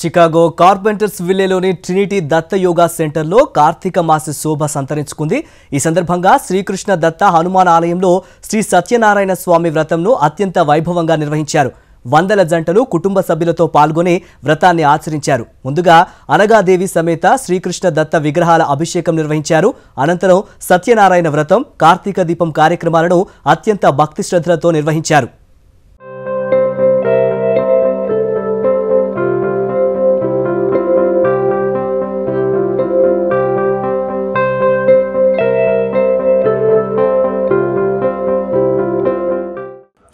Chicago కార్పెంటర్స్ విల్లేలోని Trinity Datta yoga సెంటర్లో కార్తీక మాస శోభ సంతరించుకుంది. ఈ సందర్భంగా శ్రీకృష్ణ దత్త హనుమాన్ ఆలయంలో శ్రీ సత్యనారాయణ స్వామి వ్రతంను అత్యంత వైభవంగా నిర్వహించారు. వందల జంటలు కుటుంబ సభ్యులతో పాల్గొని వ్రతాన్ని ఆచరించారు. ముందుగా అనగాదేవి సమేత శ్రీకృష్ణ దత్త విగ్రహాల అభిషేకం నిర్వహించారు. అనంతరం సత్యనారాయణ వ్రతం, కార్తీక దీపం కార్యక్రమాలను అత్యంత భక్తి శ్రద్ధలతో నిర్వహించారు.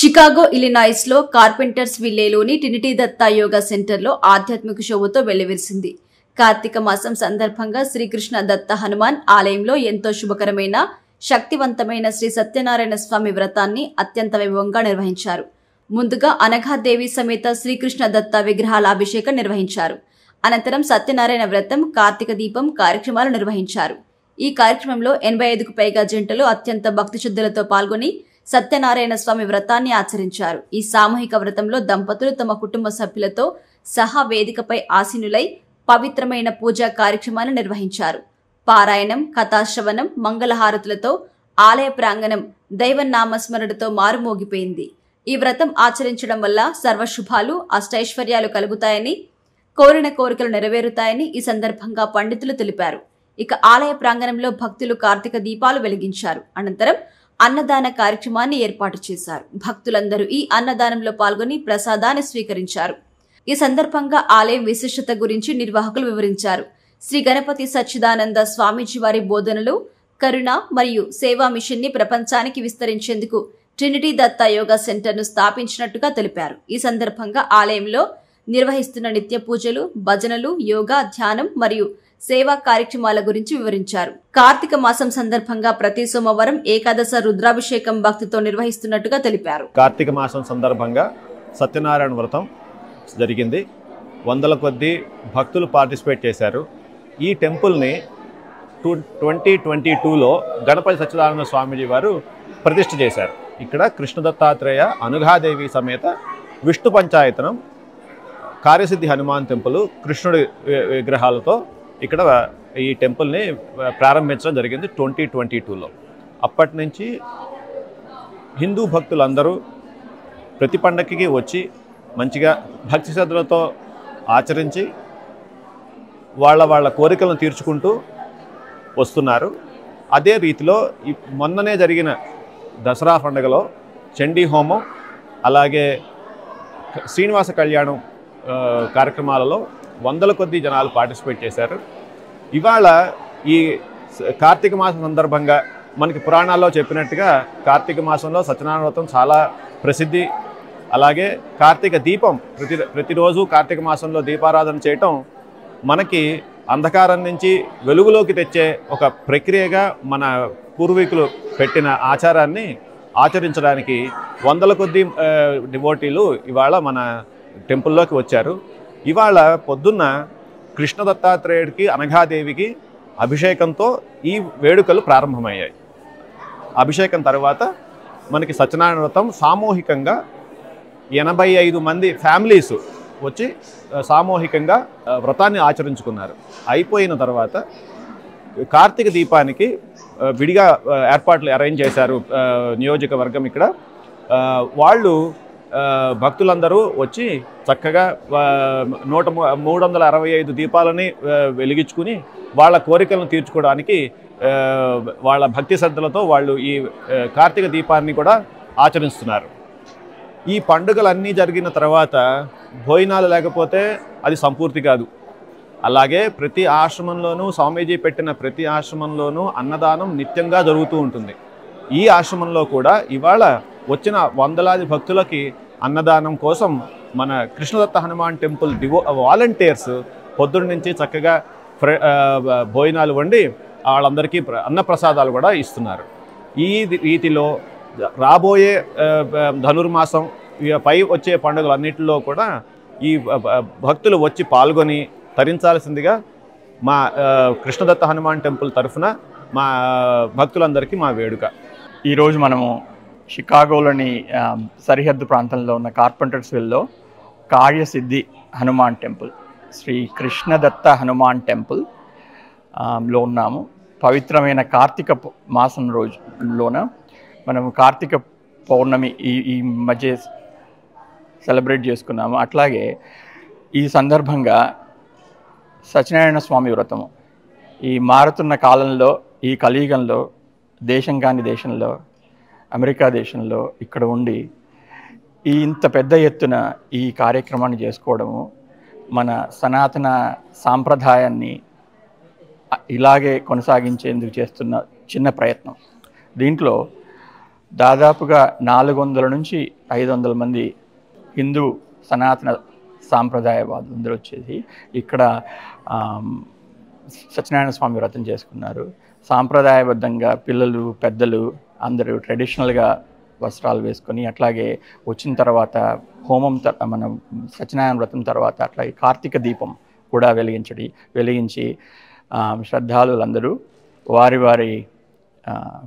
చికాగో ఇలినాయిస్ లో కార్పెంటర్స్ విల్లేలోని ట్రినిటీ దత్త యోగా సెంటర్ లో ఆధ్యాత్మిక శోభతో వెల్లివిరిసింది. కార్తీక మాసం సందర్భంగా శ్రీకృష్ణ దత్త హనుమాన్ ఆలయంలో ఎంతో శుభకరమైన శక్తివంతమైన శ్రీ సత్యనారాయణ స్వామి వ్రతాన్ని అత్యంత వైభవంగా నిర్వహించారు. ముందుగా అనఘాదేవి సమేత శ్రీకృష్ణ దత్త విగ్రహాల అభిషేకం నిర్వహించారు. అనంతరం సత్యనారాయణ వ్రతం, కార్తీక దీపం కార్యక్రమాలు నిర్వహించారు. ఈ కార్యక్రమంలో 85కు పైగా జంటలు అత్యంత భక్తి శ్రద్ధలతో పాల్గొని సత్యనారాయణ స్వామి వ్రతాన్ని ఆచరించారు. ఈ సామూహిక వ్రతంలో దంపతులు తమ కుటుంబ సభ్యులతో సహా వేదికపై ఆసీనులై పవిత్రమైన పూజా కార్యక్రమాలు నిర్వహించారు. పారాయణం, కథాశ్రవణం, మంగళహారతులతో ఆలయ ప్రాంగణం దైవనామస్మరణతో మారుమోగిపోయింది. ఈ వ్రతం ఆచరించడం వల్ల సర్వశుభాలు, అష్టైశ్వర్యాలు కలుగుతాయని, కోరిన కోరికలు నెరవేరుతాయని ఈ సందర్భంగా పండితులు తెలిపారు. ఇక ఆలయ ప్రాంగణంలో భక్తులు కార్తీక దీపాలు వెలిగించారు. అనంతరం అన్నదాన కార్యక్రమాన్ని ఏర్పాటు చేశారు. భక్తులందరూ ఈ అన్నదానంలో పాల్గొని ప్రసాదాన్ని స్వీకరించారు. ఈ సందర్భంగా ఆలయం విశిష్టత గురించి నిర్వాహకులు వివరించారు. శ్రీ గణపతి సచ్చిదానంద స్వామీజీ వారి బోధనలు, కరుణ మరియు సేవా మిషన్ ని ప్రపంచానికి విస్తరించేందుకు ట్రినిటీ దత్త యోగా సెంటర్ ను స్థాపించినట్టుగా తెలిపారు. ఈ సందర్భంగా ఆలయంలో నిర్వహిస్తున్న నిత్య పూజలు, భజనలు, యోగా, ధ్యానం మరియు సేవా కార్యక్రమాల గురించి వివరించారు. కార్తీక మాసం సందర్భంగా ప్రతి సోమవారం ఏకాదశ రుద్రాభిషేకం భక్తితో నిర్వహిస్తున్నట్టుగా తెలిపారు. కార్తీక మాసం సందర్భంగా సత్యనారాయణ వ్రతం జరిగింది. వందల కొద్దీ భక్తులు పార్టిసిపేట్ చేశారు. ఈ టెంపుల్ని 2022లో గణపతి సచ్చిదానంద స్వామీజీ వారు ప్రతిష్ఠ చేశారు. ఇక్కడ కృష్ణ దత్తాత్రేయ, అనుఘాదేవి సమేత విష్ణు పంచాయతనం, కార్యసిద్ధి హనుమాన్ టెంపుల్, కృష్ణుడి విగ్రహాలతో ఇక్కడ ఈ టెంపుల్ని ప్రారంభించడం జరిగింది 2022లో. అప్పటి నుంచి హిందూ భక్తులందరూ ప్రతి పండగకి వచ్చి మంచిగా భక్తి శ్రద్ధలతో ఆచరించి వాళ్ళ కోరికలను తీర్చుకుంటూ వస్తున్నారు. అదే రీతిలో మొన్ననే జరిగిన దసరా పండుగలో చండీ హోమం, అలాగే శ్రీనివాస కళ్యాణం కార్యక్రమాలలో వందల కొద్దీ జనాలు పార్టిసిపేట్ చేశారు. ఇవాళ ఈ కార్తీక మాసం సందర్భంగా మనకి పురాణాల్లో చెప్పినట్టుగా కార్తీక మాసంలో సత్యనారాయణ వ్రతం చాలా ప్రసిద్ధి. అలాగే కార్తీక దీపం ప్రతిరోజు కార్తీక మాసంలో దీపారాధన చేయటం మనకి అంధకారం నుంచి వెలుగులోకి తెచ్చే ఒక ప్రక్రియగా మన పూర్వీకులు పెట్టిన ఆచారాన్ని ఆచరించడానికి వందల కొద్దీ డివోటీలు ఇవాళ మన టెంపుల్లోకి వచ్చారు. ఇవాళ పొద్దున్న కృష్ణ దత్తాత్రేయుడికి, అనఘాదేవికి అభిషేకంతో ఈ వేడుకలు ప్రారంభమయ్యాయి. అభిషేకం తర్వాత మనకి సత్యనారాయణ వ్రతం సామూహికంగా 85 మంది ఫ్యామిలీస్ వచ్చి సామూహికంగా వ్రతాన్ని ఆచరించుకున్నారు. అయిపోయిన తర్వాత కార్తీక దీపానికి విడిగా ఏర్పాట్లు అరేంజ్ చేశారు నియోజకవర్గం. ఇక్కడ వాళ్ళు భక్తులందరూ వచ్చి చక్కగా 365 దీపాలని వెలిగించుకుని వాళ్ళ కోరికలను తీర్చుకోవడానికి వాళ్ళ భక్తి శ్రద్ధలతో వాళ్ళు ఈ కార్తీక దీపాన్ని కూడా ఆచరిస్తున్నారు. ఈ పండుగలన్నీ జరిగిన తర్వాత భోజనాలు లేకపోతే అది సంపూర్తి కాదు. అలాగే ప్రతి ఆశ్రమంలోనూ, స్వామీజీ పెట్టిన ప్రతి ఆశ్రమంలోనూ అన్నదానం నిత్యంగా జరుగుతూ ఉంటుంది. ఈ ఆశ్రమంలో కూడా ఇవాళ వచ్చిన వందలాది భక్తులకి అన్నదానం కోసం మన కృష్ణదత్త హనుమాన్ టెంపుల్ వాలంటీర్స్ పొద్దున్న నుంచి చక్కగా భోజనాలు వండి వాళ్ళందరికీ అన్నప్రసాదాలు కూడా ఇస్తున్నారు. ఈ రీతిలో రాబోయే ధనుర్మాసం పై వచ్చే పండుగలన్నింటిలో కూడా ఈ భక్తులు వచ్చి పాల్గొని తరించాల్సిందిగా మా కృష్ణదత్త హనుమాన్ టెంపుల్ తరఫున మా భక్తులందరికీ మా వేడుక. ఈరోజు మనము షికాగోలోని సరిహద్దు ప్రాంతంలో ఉన్న కార్పెంటర్స్విల్లో కార్యసిద్ధి హనుమాన్ టెంపుల్ శ్రీ కృష్ణదత్త హనుమాన్ టెంపుల్ లో ఉన్నాము. పవిత్రమైన కార్తీక మాసం రోజులోన మనం కార్తీక పౌర్ణమి ఈ మధ్య సెలబ్రేట్ చేసుకున్నాము. అట్లాగే ఈ సందర్భంగా సత్యనారాయణ స్వామి వ్రతము ఈ మారుతున్న కాలంలో, ఈ కలియుగంలో దేశం కాని దేశంలో, అమెరికా దేశంలో ఇక్కడ ఉండి ఇంత పెద్ద ఎత్తున ఈ కార్యక్రమాన్ని చేసుకోవడము మన సనాతన సాంప్రదాయాన్ని ఇలాగే కొనసాగించేందుకు చేస్తున్న చిన్న ప్రయత్నం. దీంట్లో దాదాపుగా 400 నుంచి 500 మంది హిందూ సనాతన సాంప్రదాయవాదులందరూ వచ్చేసి ఇక్కడ సత్యనారాయణ స్వామి వ్రతం చేసుకున్నారు. సాంప్రదాయబద్ధంగా పిల్లలు, పెద్దలు అందరూ ట్రెడిషనల్గా వస్త్రాలు వేసుకొని, అట్లాగే వచ్చిన తర్వాత హోమం మనం సత్యనారాయణ వ్రతం తర్వాత అట్లాగే కార్తీక దీపం కూడా వెలిగించి శ్రద్ధాళులందరూ వారి వారి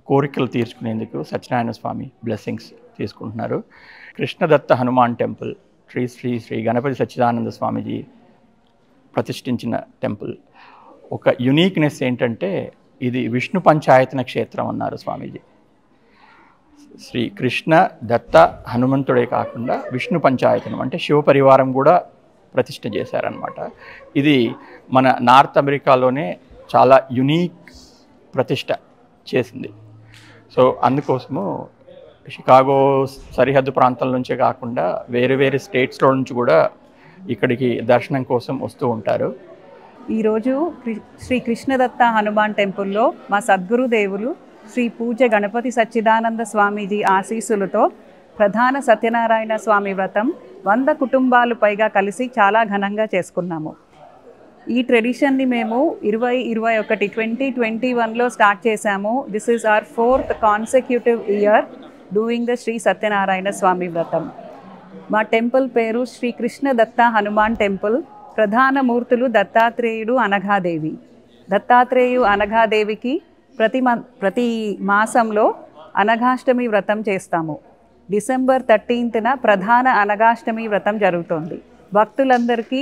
కోరికలు తీర్చుకునేందుకు సత్యనారాయణ స్వామి బ్లెస్సింగ్స్ తీసుకుంటున్నారు. కృష్ణదత్త హనుమాన్ టెంపుల్ శ్రీ శ్రీ శ్రీ గణపతి సచ్చిదానంద స్వామీజీ ప్రతిష్ఠించిన టెంపుల్. ఒక యునీక్నెస్ ఏంటంటే ఇది విష్ణు పంచాయతన క్షేత్రం అన్నారు స్వామీజీ. శ్రీ కృష్ణ దత్త హనుమంతుడే కాకుండా విష్ణు పంచాయతనం అంటే శివ పరివారం కూడా ప్రతిష్ఠ చేశారనమాట. ఇది మన నార్త్ అమెరికాలోనే చాలా యునీక్ ప్రతిష్ట చేసింది. సో అందుకోసము షికాగో సరిహద్దు ప్రాంతాల నుంచే కాకుండా వేరే వేరే స్టేట్స్లో నుంచి కూడా ఇక్కడికి దర్శనం కోసం వస్తూ ఉంటారు. ఈరోజు శ్రీ కృష్ణదత్త హనుమాన్ టెంపుల్లో మా సద్గురుదేవులు శ్రీ పూజ గణపతి సచ్చిదానంద స్వామీజీ ఆశీస్సులతో ప్రధాన సత్యనారాయణ స్వామి వ్రతం 100 కుటుంబాలు పైగా కలిసి చాలా ఘనంగా చేసుకున్నాము. ఈ ట్రెడిషన్ని మేము 2021లో స్టార్ట్ చేశాము. This is our 4th consecutive year doing the Shri Satyanarayana Swamy vratam. మా టెంపుల్ పేరు శ్రీ కృష్ణదత్త హనుమాన్ టెంపుల్. ప్రధాన మూర్తులు దత్తాత్రేయుడు, అనఘాదేవి. దత్తాత్రేయు అనఘాదేవికి ప్రతి మాసంలో అనఘాష్టమి వ్రతం చేస్తాము. డిసెంబర్ 13న ప్రధాన అనఘాష్టమి వ్రతం జరుగుతోంది. భక్తులందరికీ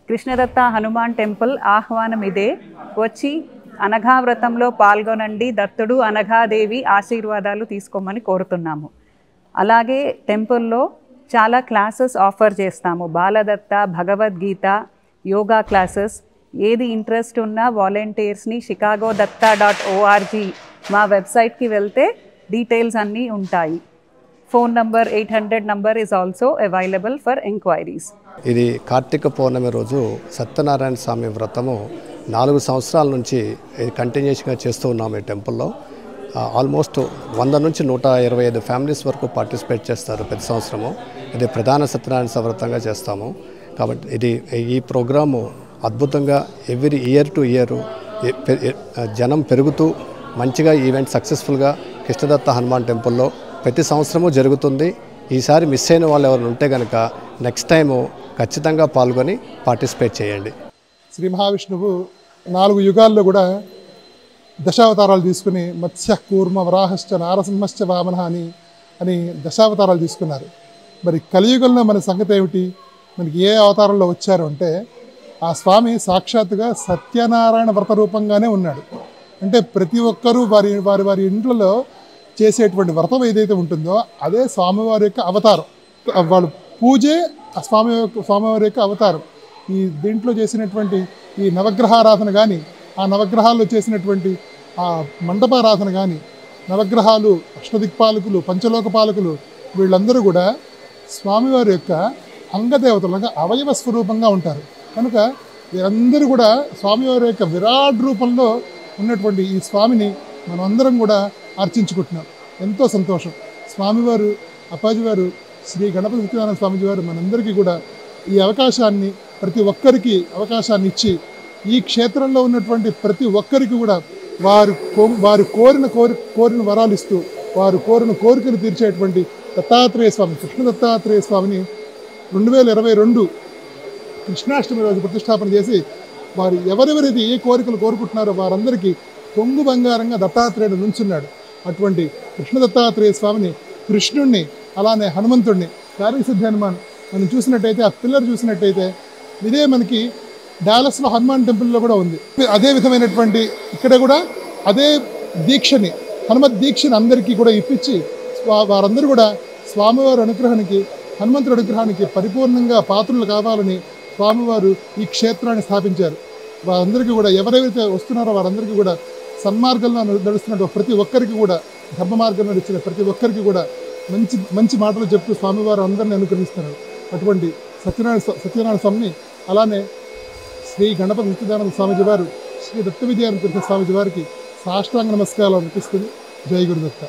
కృష్ణదత్త హనుమాన్ టెంపుల్ ఆహ్వానం ఇదే. వచ్చి అనఘా వ్రతంలో పాల్గొనండి, దత్తుడు అనఘాదేవి ఆశీర్వాదాలు తీసుకోమని కోరుతున్నాము. అలాగే టెంపుల్లో చాలా క్లాసెస్ ఆఫర్ చేస్తాము. బాలదత్త, భగవద్గీత, యోగా క్లాసెస్. ఏది ఇంట్రెస్ట్ ఉన్నా వాలంటీర్స్ని chicagodutta.org మా వెబ్సైట్కి వెళ్తే డీటెయిల్స్ అన్నీ ఉంటాయి. Phone number 800 number is also available for enquiries. ఇది కార్తీక పౌర్ణమి రోజు సత్యనారాయణ స్వామి వ్రతము 4 సంవత్సరాల నుంచి కంటిన్యూస్గా చేస్తూ ఉన్నాము. ఈ టెంపుల్లో ఆల్మోస్ట్ 100 నుంచి 125 ఫ్యామిలీస్ వరకు పార్టిసిపేట్ చేస్తారు ప్రతి సంవత్సరము. ఇది ప్రధాన సత్యనారాయణ వ్రతంగా చేస్తాము. కాబట్టి ఈ ప్రోగ్రాము అద్భుతంగా ఎవ్రీ ఇయర్ టు ఇయర్ జనం పెరుగుతూ మంచిగా ఈవెంట్ సక్సెస్ఫుల్గా కృష్ణదత్త హనుమాన్ టెంపుల్లో ప్రతి సంవత్సరము జరుగుతుంది. ఈసారి మిస్ అయిన వాళ్ళు ఎవరైనా ఉంటే కనుక నెక్స్ట్ టైము ఖచ్చితంగా పాల్గొని పార్టిసిపేట్ చేయండి. శ్రీ మహావిష్ణువు 4 యుగాల్లో కూడా దశావతారాలు తీసుకుని మత్స్య, కూర్మ, వరాహశ్చ, నారసింహశ్చ, వామన అని దశావతారాలు తీసుకున్నారు. మరి కలియుగంలో మన సంగతి ఏమిటి? మనకి ఏ అవతారంలో వచ్చారు అంటే ఆ స్వామి సాక్షాత్తుగా సత్యనారాయణ వ్రత రూపంగానే ఉన్నాడు. అంటే ప్రతి ఒక్కరూ వారి వారి వారి ఇంట్లలో చేసేటువంటి వ్రతం ఏదైతే ఉంటుందో అదే స్వామివారి యొక్క అవతారం. వాళ్ళు పూజే ఆ స్వామివారి యొక్క అవతారం. ఈ దీంట్లో చేసినటువంటి ఈ నవగ్రహారాధన కానీ, ఆ నవగ్రహాల్లో చేసినటువంటి ఆ మండపారాధన కానీ, నవగ్రహాలు, అష్టదిక్పాలకులు, పంచలోక పాలకులు వీళ్ళందరూ కూడా స్వామివారి యొక్క అంగదేవతలుగా అవయవ స్వరూపంగా ఉంటారు. కనుక వీరందరూ కూడా స్వామివారి యొక్క విరాట్ రూపంలో ఉన్నటువంటి ఈ స్వామిని మనం అందరం కూడా అర్చించుకుంటున్నాం. ఎంతో సంతోషం. స్వామివారు, అప్పాజీవారు, శ్రీ గణపతి సత్యనారాయణ స్వామిజీ వారు మనందరికీ కూడా ఈ అవకాశాన్ని, ప్రతి ఒక్కరికి అవకాశాన్ని ఇచ్చి ఈ క్షేత్రంలో ఉన్నటువంటి ప్రతి ఒక్కరికి కూడా వారు కోరిన వరాలు ఇస్తూ వారు కోరిన కోరికలు తీర్చేటువంటి దత్తాత్రేయ స్వామి, కృష్ణ దత్తాత్రేయ స్వామిని 2022 కృష్ణాష్టమి రోజు ప్రతిష్టాపన చేసి వారు ఎవరెవరైతే ఏ కోరికలు కోరుకుంటున్నారో వారందరికీ కొంగు బంగారంగా దత్తాత్రేయుడు నుంచున్నాడు. అటువంటి కృష్ణ దత్తాత్రేయ స్వామిని, కృష్ణుణ్ణి, అలానే హనుమంతుడిని, కార్యసిద్ధి హనుమాన్ మనం చూసినట్టయితే, ఆ పిల్లర్ చూసినట్టయితే ఇదే మనకి డాలస్లో హనుమాన్ టెంపుల్లో కూడా ఉంది. అదే విధమైనటువంటి ఇక్కడ కూడా అదే దీక్షని, హనుమత్ దీక్షని అందరికీ కూడా ఇప్పించి వారందరూ కూడా స్వామివారి అనుగ్రహానికి, హనుమంతుడి అనుగ్రహానికి పరిపూర్ణంగా పాత్రలు కావాలని స్వామివారు ఈ క్షేత్రాన్ని స్థాపించారు. వారందరికీ కూడా ఎవరైతే వస్తున్నారో వారందరికీ కూడా సన్మార్గంలో నడుస్తున్న ప్రతి ఒక్కరికి కూడా, ధర్మ మార్గంలో నడిచిన ప్రతి ఒక్కరికి కూడా మంచి మంచి మాటలు చెప్తూ స్వామివారు అందరినీ అనుగ్రహిస్తున్నారు. అటువంటి సత్యనారాయణ స్వామిని, అలానే శ్రీ గణపతి నిత్యదానంద స్వామిజీ వారు, శ్రీ దత్త విద్యానంద స్వామిజీ వారికి సాష్టాంగ నమస్కారాలు అనిపిస్తుంది. జై గురుదత్త.